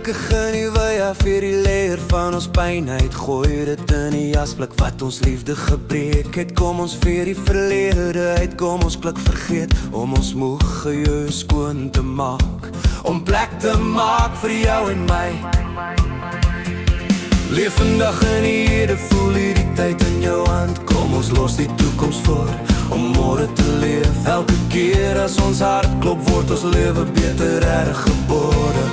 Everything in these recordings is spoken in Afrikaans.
gelukkig in die wye vir die leer van ons pyn uitgooi dit in die jasblik wat ons liefde gebreek het. Kom ons vir die verlede uit, kom ons klik vergeet om ons moeg geheue skoon te maak, om plek te maak vir jou en my. Leef vandag in die hede, voel hierdie tyd in jou hand. Kom ons los die toekoms voor, om môre te leef. Elke keer as ons hart klop, word ons lewe beter hergebore.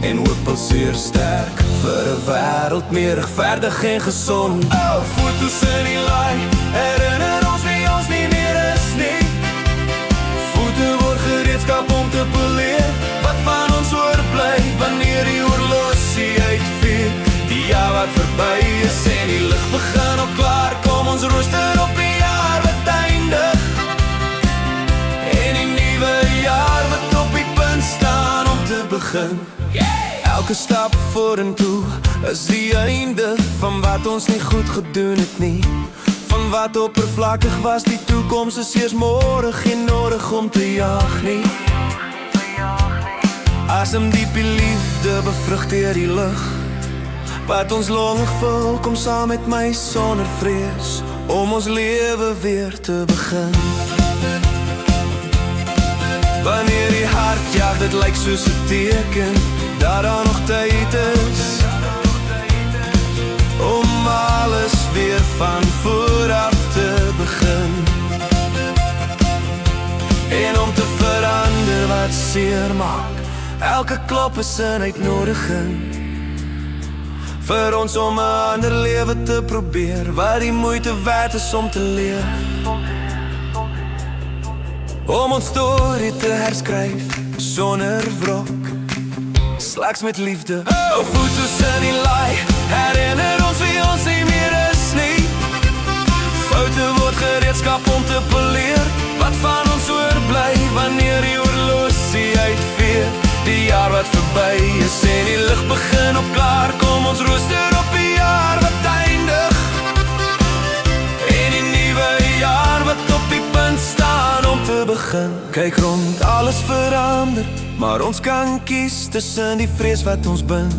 En hoop pulseer sterk vir 'n wêreld meer regverdig en gesond. Oh, foto's in die laai herinner ons wie ons nie meer is nie. Voete word gereedskap om te poleer wat van ons oorbly wanneer die horlosie uitvier. Die jaar wat verby is en die lig begin op klaar. Kom ons rooster op die jaar wat eindig en die nuwe jaar wat op die punt staan om te begin. Elke stap vorentoe is die einde van wat ons nie goed gedoen het nie. Van wat oppervlakkig was, die toekoms is eers môre, geen nodig om te jag nie. Asem diep die liefde, bevrug deur die lug wat ons longe vul, kom saam met my sonder vrees om ons lewe weer te begin. Wanneer die hart jag, dit lyk soos 'n teken dat daar nog tyd is om alles weer van vooraf te begin en om te verander wat seer maak. Elke klop is 'n uitnodiging vir ons om 'n ander lewe te probeer, wat die moeite werd is om te leef, om ons storie te herskryf sonder wrok, slegs met liefde. O, foto's in die laai herinner ons wie ons nie meer is nie. Foute word gereedskap om te poleer wat van ons oorbly wanneer die horlosie uitveer. Die jaar wat verby is en die lig begin op klaar. Kom ons rooster op die jaar wat eindig en die nuwe jaar wat op die punt staan om te begin. Kyk rond, alles verander, maar ons kan kies tussen die vrees wat ons bind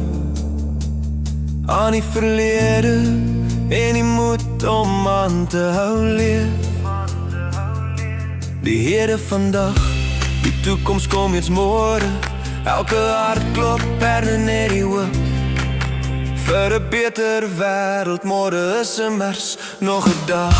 aan die verlede en die moed om aan te hou leef. Die hede vandag, die toekoms kom eens môre. Elke hart klop net die hoop vir 'n beter wêreld. Môre is immers nog 'n dag.